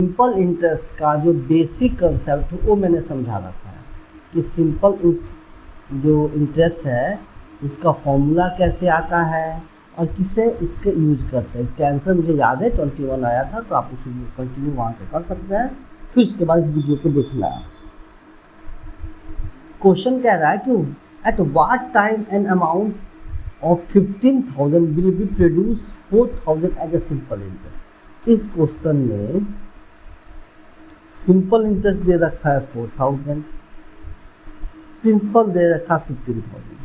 Simple interest का जो basic concept है वो मैंने समझा रखा है कि सिंपल जो इंटरेस्ट है इसका फॉर्मूला कैसे आता है और किससे इसके यूज करते हैं। इसका आंसर मुझे याद है 21 आया था, तो आप उसे कंटिन्यू वहाँ से कर सकते हैं, फिर उसके बाद इस वीडियो को देखना है। क्वेश्चन कह रहा है कि at what time an amount of 15,000 will be produce 4,000 as a simple interest. इस क्वेश्चन में सिंपल इंटरेस्ट दे रखा है 4,000, प्रिंसिपल दे रखा 15,000।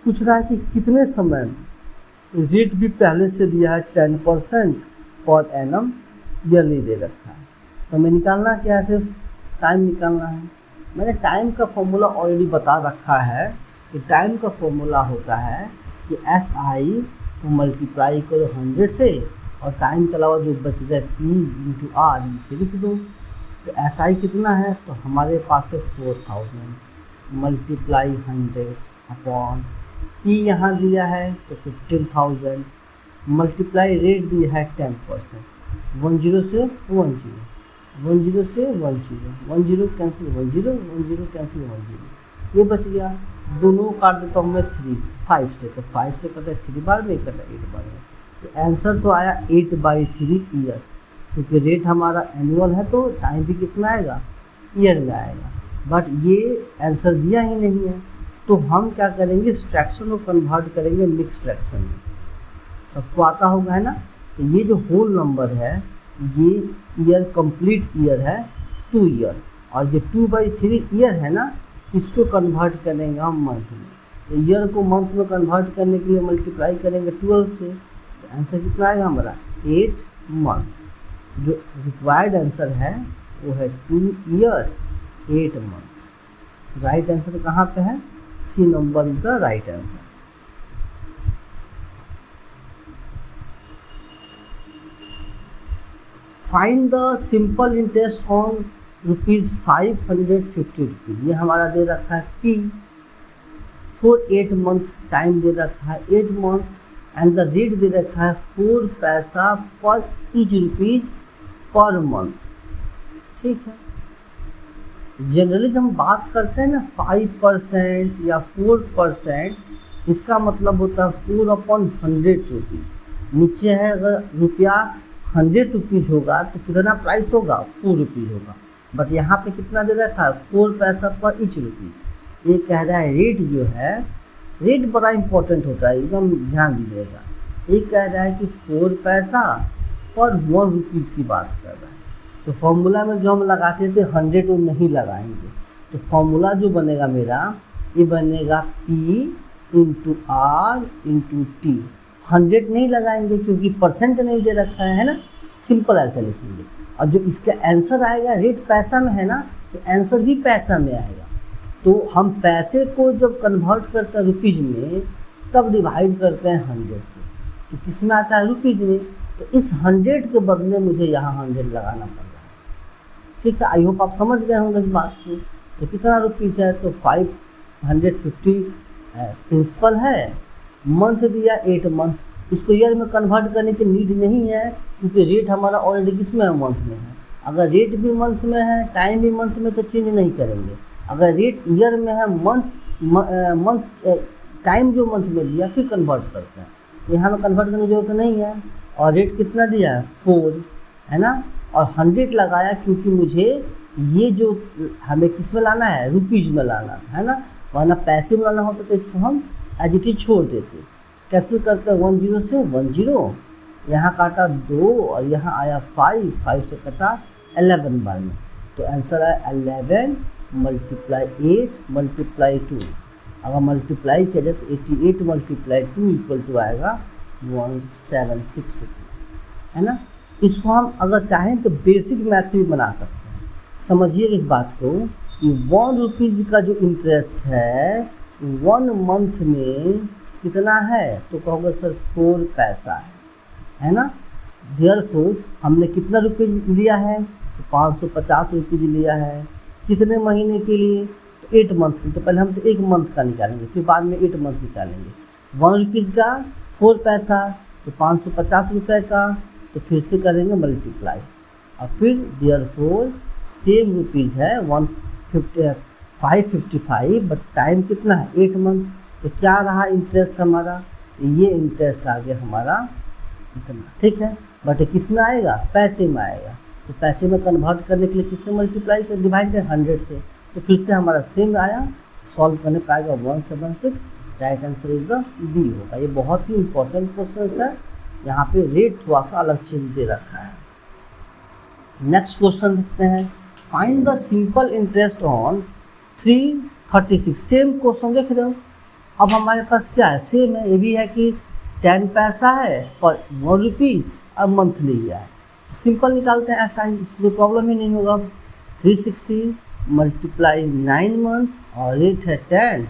पूछ रहा है कि कितने समय में, रेट भी पहले से दिया है 10% पर एनम ईयरली दे रखा है। तो हमें निकालना क्या है, सिर्फ टाइम निकालना है। मैंने टाइम का फॉर्मूला ऑलरेडी बता रखा है कि टाइम का फॉर्मूला होता है कि SI को मल्टीप्लाई करो 100 से और टाइम के अलावा जो बच गए P/R इसे लिख दो। तो SI कितना है, तो हमारे पास है 4,000 मल्टीप्लाई 100 अपॉन P यहाँ दिया है तो 15,000 मल्टीप्लाई रेट दिया है 10%, 10 से 10, 10 से 10, 10 कैंसिल 10, 10 कैंसिल 10, ये बच गया। दोनों काट देता हूँ मैं 5 से, तो 5 से कटा 3 बार में, कटा 8 बार में। तो आंसर तो आया 8/3 ईयर, क्योंकि रेट हमारा एनुअल है तो टाइम भी किस में आएगा, ईयर में आएगा। बट ये आंसर दिया ही नहीं है, तो हम क्या करेंगे, इस फ्रैक्शन को कन्वर्ट करेंगे मिक्स फ्रैक्शन में। सबको आता होगा है ना। तो ये जो होल नंबर है ये ईयर, कंप्लीट ईयर है 2 ईयर, और जो 2/3 ईयर है ना, इसको कन्वर्ट करेंगे हम मंथ में। तो ईयर को मंथ में कन्वर्ट करने के लिए मल्टीप्लाई करेंगे 12 से, तो आंसर कितना आएगा हमारा 8 मंथ। जो रिक्वायर्ड आंसर है वो है 2 ईयर 8 मंथ। राइट आंसर कहाँ पे है, C number is the right answer. Find the simple interest on ₹550। ये हमारा दे रखा है P फॉर 8 मंथ, टाइम दे रखा है 8 मंथ एंड द रेट दे रखा है 4 पैसा पर ईच रुपीज पर मंथ। ठीक है, जनरली जब हम बात करते हैं ना 5% या 4%, इसका मतलब होता है 4/100 रुपीज़। नीचे है अगर रुपया 100 रुपीज़ होगा तो कितना प्राइस होगा, 4 रुपीज़ होगा। बट यहाँ पे कितना दे रखा है, 4 पैसा पर ईच रुपीज़। ये कह रहा है रेट जो है, रेट बड़ा इंपॉर्टेंट होता है, एकदम ध्यान दीजिएगा। ये कह रहा है कि 4 पैसा पर 1 रुपीज़ की बात कर रहा है। तो फॉर्मूला में जो हम लगाते थे 100 वो नहीं लगाएंगे। तो फॉर्मूला जो बनेगा मेरा, ये बनेगा P/R/T। 100 नहीं लगाएंगे क्योंकि परसेंट नहीं दे रखा है ना, सिंपल ऐसा लिखेंगे। और जो इसका आंसर आएगा, रेट पैसा में है ना, तो आंसर भी पैसा में आएगा। तो हम पैसे को जब कन्वर्ट करते हैं रुपीज़ में, तब डिवाइड करते हैं 100 से, तो किस में आता है, रुपीज़ में। तो इस 100 के बदले मुझे यहाँ 100 लगाना पड़ रहा है। ठीक है, आई होप आप समझ गए होंगे इस बात को। तो कितना रुपीज़ है, तो 550 प्रिंसिपल है, मंथ दिया 8 मंथ। इसको ईयर में कन्वर्ट करने की नीड नहीं है, क्योंकि रेट हमारा ऑलरेडी किस में है, मंथ में है। अगर रेट भी मंथ में है, टाइम भी मंथ में, तो चेंज नहीं करेंगे। अगर रेट ईयर में है, टाइम जो मंथ में दिया फिर कन्वर्ट करते हैं। तो यहाँ में कन्वर्ट करने की जरूरत नहीं है। और रेट कितना दिया है, 4 है ना, और 100 लगाया क्योंकि मुझे ये जो हमें किस में लाना है, रुपीज़ में लाना है ना, वरना पैसे में लाना होता तो इसको हम एज इट इज छोड़ देते। कैंसिल करते हैं 10 से 10, यहाँ काटा 2 और यहाँ आया 5 से कटा 11 बार में। तो आंसर है 11 × 8 × 2। अगर मल्टीप्लाई किया जाए तो 88 × 2 इक्वल टू आएगा 176 रुपीज़, है ना। इसको हम अगर चाहें तो बेसिक मैथ से भी बना सकते हैं। समझिए इस बात को कि 1 रुपीज़ का जो इंटरेस्ट है 1 मंथ में कितना है, तो कहोगे सर 4 पैसा है ना। देयरफॉर हमने कितना रुपये लिया है, तो 550 रुपये लिया है। कितने महीने के लिए, तो 8 मंथ के। तो पहले हम तो 1 मंथ का निकालेंगे, फिर बाद में 8 मंथ निकालेंगे। 1 रुपीज़ का 4 पैसा, तो 550 रुपये का, तो फिर से करेंगे मल्टीप्लाई। और फिर देयरफॉर सेम रुपीज़ है 555, बट टाइम कितना है 8 मंथ। तो क्या रहा इंटरेस्ट हमारा, ये इंटरेस्ट आ गया हमारा इतना, ठीक है। बट ये किस में आएगा, पैसे में आएगा। तो पैसे में कन्वर्ट करने के लिए किससे मल्टीप्लाई कर, डिवाइड है 100 से। तो फिर से हमारा सेम आया, सॉल्व करने पाएगा 176। Right answer is the B होगा। ये बहुत ही इंपॉर्टेंट क्वेश्चन है, यहाँ पे रेट थोड़ा सा अलग चीज दे रखा है। नेक्स्ट क्वेश्चन देखते हैं, find the simple interest on 336। Same question देख रहे हो, अब हमारे पास क्या है, सेम है। ये भी है कि 10 पैसा है पर 1 रुपीज़ अब मंथली लिया है। सिंपल निकालते हैं ऐसा ही, इसलिए प्रॉब्लम ही नहीं होगा। 360 मल्टीप्लाई 9 मंथ और रेट है 10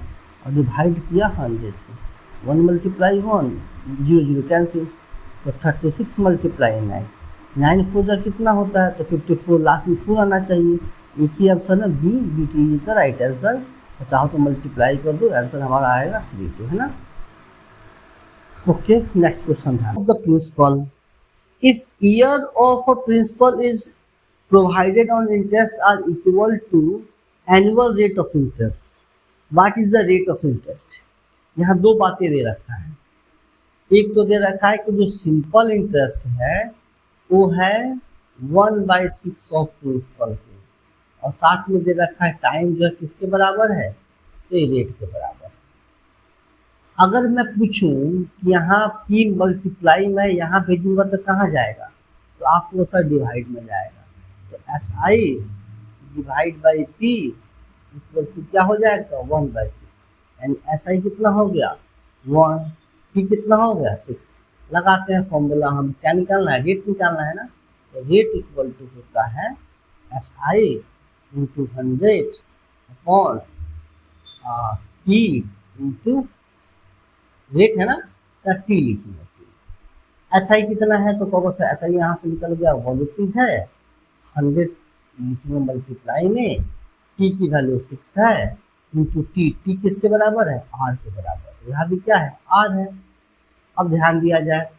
और डिवाइड किया 100 से। 1 मल्टीप्लाई 1 0 0 कैंसिल, तो 36 मल्टीप्लाई 9 9 4 जा कितना होता है, तो 54 लास्ट में 4 आना चाहिए। एक ही ऑप्शन है बी टी का राइट आंसर। चाहो तो मल्टीप्लाई कर दो, आंसर हमारा आएगा 32, है ना। ओके, नेक्स्ट क्वेश्चन है the principal if year of a principal is provided on interest are equal to annual rate of interest, what is the rate of interest. यहाँ दो बातें दे रखा है। एक तो दे रखा है कि जो सिंपल इंटरेस्ट है वो है 1/6 ऑफ प्रिंसिपल के, और साथ में दे रखा है टाइम जो है किसके बराबर है, तो रेट के बराबर है। अगर मैं पूछूं कि यहाँ पी मल्टीप्लाई में यहाँ भेजूंगा तो कहाँ जाएगा, तो आपको सर डिवाइड में जाएगा। तो S I divide by P equal to क्या हो जाएगा 1/6, यानी एस आई कितना हो गया 1, पी कितना हो गया 6। लगाते हैं फॉर्मूला, हम क्या निकालना है, रेट निकालना है ना। तो रेट इक्वल टू होता है S I into 100 upon P into rate है ना, या टी लिखेंगे। एस आई कितना है तो कहोगे सर एस आई यहाँ से निकल गया 1 रुपीज़ है, 100 लिखेंगे मल्टीप्लाई में, टी की वैल्यू 6 है इंटू टी, टी किसके बराबर है आर के बराबर, यहाँ भी क्या है आर है। अब ध्यान दिया जाए,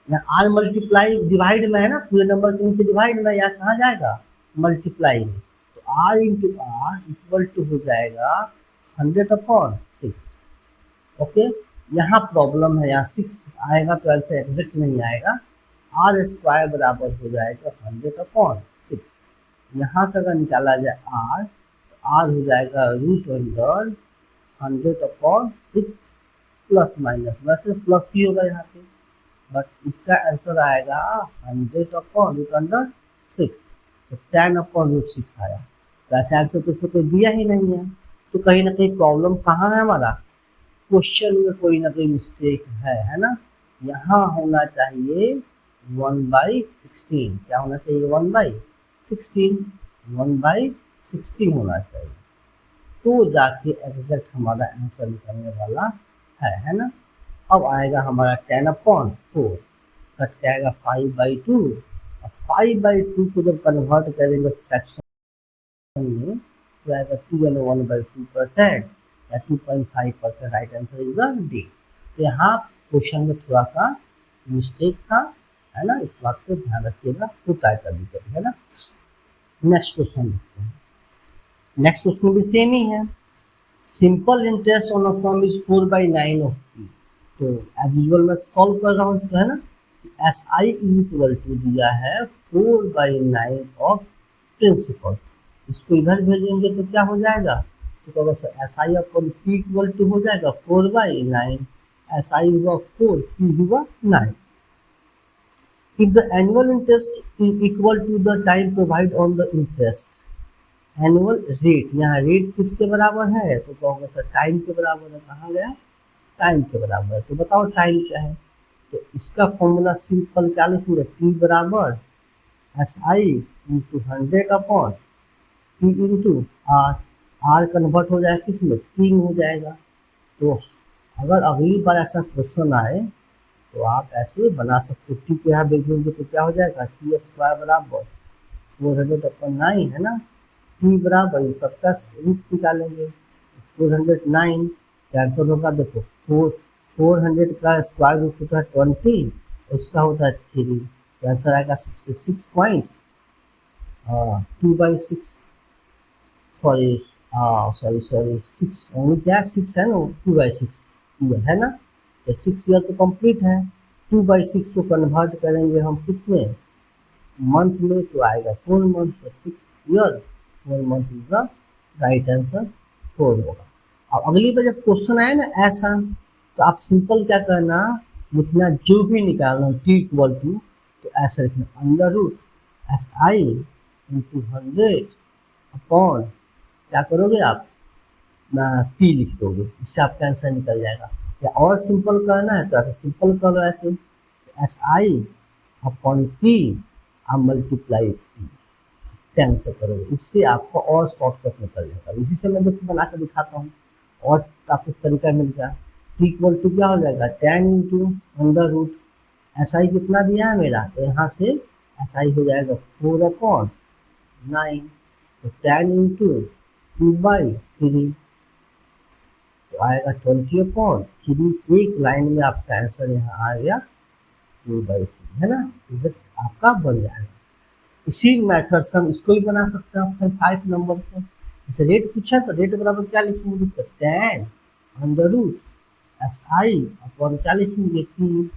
आर मल्टीप्लाई डिवाइड में है ना, पूरे नंबर के नीचे डिवाइड में, या कहाँ जाएगा मल्टीप्लाई में। तो R into R equal to हो जाएगा 100/6। ओके, यहाँ प्रॉब्लम है, यहाँ 6 आएगा तो ऐसे एग्जैक्ट नहीं आएगा। आर स्क्वायर बराबर हो जाएगा 100/6। यहाँ से अगर निकाला जाए आर, तो आर हो जाएगा √अंडर 100/6 प्लस माइनस, वैसे प्लस ही होगा यहाँ पे, बट इसका आंसर आएगा 100/√6, तो 10/√6 आया। तो ऐसे आंसर तो इसमें कोई दिया ही नहीं है। तो कहीं ना कहीं प्रॉब्लम कहाँ है, हमारा क्वेश्चन में कोई ना कोई मिस्टेक है ना। यहाँ होना चाहिए 1/16, क्या होना चाहिए 1/16, 1/16 होना चाहिए, तो जाके एग्जैक्ट हमारा आंसर निकलने वाला है ना। अब आएगा हमारा 10/4, कट जाएगा 5/2, और 5/2 को जब कन्वर्ट करेंगे फ्रैक्शन में तो आएगा 2/1/2% या 2.5%। Right answer is the D. तो यहाँ क्वेश्चन में थोड़ा सा मिस्टेक था, है ना, इस बात को ध्यान रखिएगा, होता है कभी कभी, है ना। नेक्स्ट क्वेश्चन देखते हैं। नेक्स्ट क्वेश्चन भी सेम ही है, simple interest on a sum is 4/9 of P. तो एज यूजुअल मैं सॉल्व कर रहा हूँ इसको, है ना। S I is equal to दिया है 4/9 ऑफ प्रिंसिपल, इसको इधर भेजेंगे तो क्या हो जाएगा, तो S I upon P equal to हो जाएगा 4/9, एस आई हुआ 4, पी हुआ 9। If the annual interest is equal to the time provide on the interest, annual rate, यहाँ रेट किसके बराबर है, तो कहोगे सर टाइम के बराबर है। कहाँ गया, टाइम के बराबर है। तो बताओ टाइम क्या है, तो इसका फॉर्मूला सिंपल क्या लिखेंगे, टी बराबर एस आई इंटू 100/पी इंटू आर, आर कन्वर्ट हो जाएगा किस में, टी में हो जाएगा। तो अगर अगली बार ऐसा क्वेश्चन आए तो आप ऐसे बना सकते हो, टी को यहाँ भेजेंगे तो क्या हो जाएगा, टी स्क्वायर बराबर 400/9, है ना, टी बराबर इन सबका रूट निकालेंगे, 409 कैंसिल होगा। देखो 400 का स्क्वायर रूट होता है 20, इसका होता है 3, तो आंसर आएगा 66 पॉइंट 2/6 सॉरी सॉरी 6 ओनली क्या 6 है ना 2/6 ईयर है ना, तो 6 ईयर तो कंप्लीट है। 2/6 को कन्वर्ट करेंगे हम किस में मंथ में, तो आएगा 4 मंथ, तो 6 year 4 month is the right answer 4 होगा। अब अगली बार जब क्वेश्चन आए ना ऐसा, तो आप सिंपल क्या करना, लिखना जो भी निकालना t इक्वल टू, तो ऐसा लिखना under root SI into 100 upon क्या करोगे आप p लिख दोगे, इससे आपका आंसर निकल जाएगा। या और सिंपल करना है तो ऐसे सिंपल करो, ऐसे SI अपॉन p आप मल्टीप्लाई p 10 से करोगे, इससे आपको और शॉर्टकट निकल जाएगा। इसी से मैं देखो बना कर दिखाता हूँ और आपको तरीका मिल गया। t इक्वल टू क्या हो जाएगा 10 इंटू अंडर रूट SI कितना दिया है मेरा, तो यहाँ से SI हो जाएगा 4/9, तो 10 इंटू 2/3 तो आएगा 20/3। एक लाइन में आपका आंसर यहाँ आ गया 2/3 है ना, रिजल्ट आपका बन जाएगा। इसी मेथड से हम इसको भी बना सकते हैं ऑप्शन 5 नंबर को। जैसे रेट पूछा तो रेट बराबर क्या लिखेंगे, तो 10 अंडर रूट SI अपॉन क्या लिखेंगे p,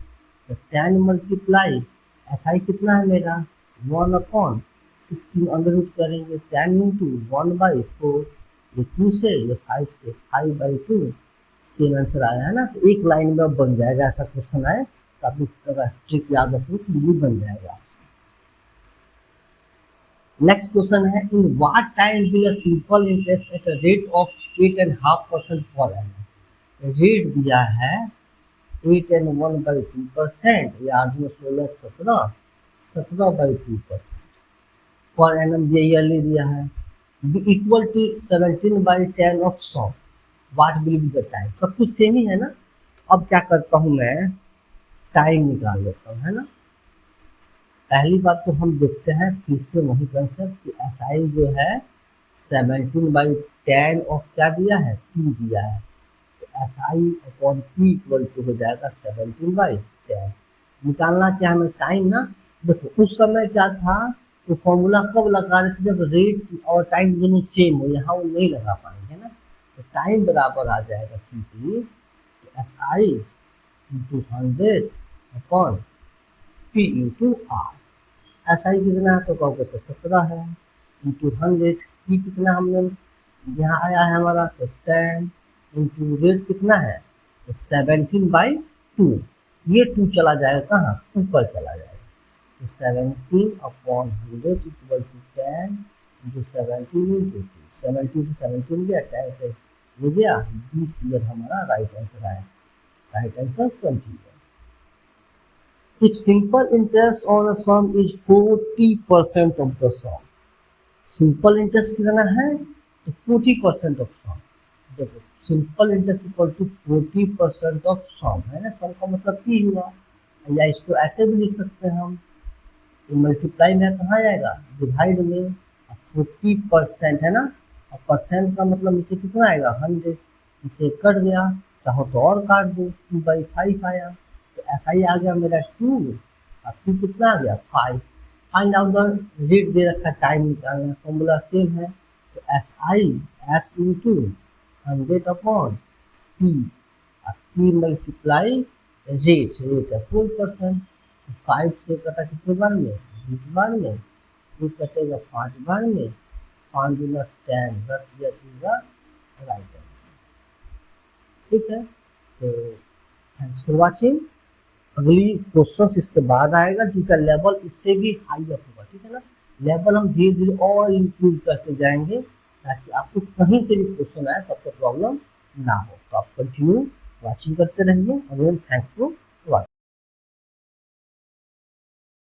तो 10 मल्टीप्लाई SI कितना है मेरा 1/16 अंडर रूट करेंगे 10 इंटू 1/4, ये 2 से ये 5 से 5/2 सेम आंसर आया है ना। तो एक लाइन में अब बन जाएगा, ऐसा क्वेश्चन आए तो आप ट्रिक याद रखिए तो ये बन जाएगा। नेक्स्ट क्वेश्चन है, in what time will a simple interest at a rate of 8.5% per annum. Rate दिया है 8 and 1/2%, या 17/2% पर एनम ये ईयरली दिया है, B equal to 17/10 of sum, what will be the time. सब कुछ सेम ही है ना। अब क्या करता हूँ मैं, टाइम निकाल लेता हूँ, है ना। पहली बात तो हम देखते हैं फिर से वही कंसेप्ट कि SI जो है 17/10 ऑफ क्या दिया है 2 दिया है, तो SI upon p equal to हो जाएगा 17/10। निकालना क्या हमें टाइम ना। देखो उस समय क्या था, तो फॉर्मूला कब लगा रहे थे जब रेट और टाइम दोनों सेम हो, यहाँ वो नहीं लगा पाएंगे ना। तो टाइम बराबर आ जाएगा सिंपली तो SI into 100 upon p into r। SI कितना है तो कहोगे 17 है, इंटू 100 p कितना हमने यहाँ आया है हमारा तो 10, इंटू रेट कितना है तो 17/2, ये 2 चला जाएगा कहाँ ऊपर चला जाएगा, तो 17/100 इक्वल टू 10 इंटू 17 इंटू 2, 17 से 17 गया 10 से ये गया 20 ईयर हमारा राइट आंसर आया, right answer 20 year. If simple interest on a sum is 40% of the sum, simple interest कितना है तो 40% ऑफ सम। देखो simple interest equal to 40% of sum है ना, सम का मतलब p हुआ, या इसको ऐसे भी लिख सकते हैं हम, मल्टीप्लाई में कहाँ जाएगा डिवाइड में, 40% है ना, और परसेंट का मतलब नीचे कितना आएगा 100, इसे कट गया, चाहो तो और काट दो 2/5 आया, तो ऐसा ही आ गया मेरा 2 और 2 कितना आ गया 5। फाइंड आउट द रेट दे रखा है, टाइम निकालना, फॉर्मूला सेम है, तो SI S into 100 upon P और P मल्टीप्लाई रेट, रेट है 4%, 5 से कटा कितने बार में 20 बार में, 2 कटेगा 5 बार में, 5 गुना 10 10 दिया पूरा राइट आंसर। ठीक है, तो थैंक्स फॉर वॉचिंग। अगली क्वेश्चन इसके बाद आएगा जिसका लेवल इससे भी हाई अप होगा, ठीक है ना। लेवल हम धीरे धीरे और इंप्रूव करते जाएंगे ताकि आपको कहीं से भी क्वेश्चन आए तब तक प्रॉब्लम ना हो। तो आप कंटिन्यू वॉचिंग करते रहिए। Again thanks for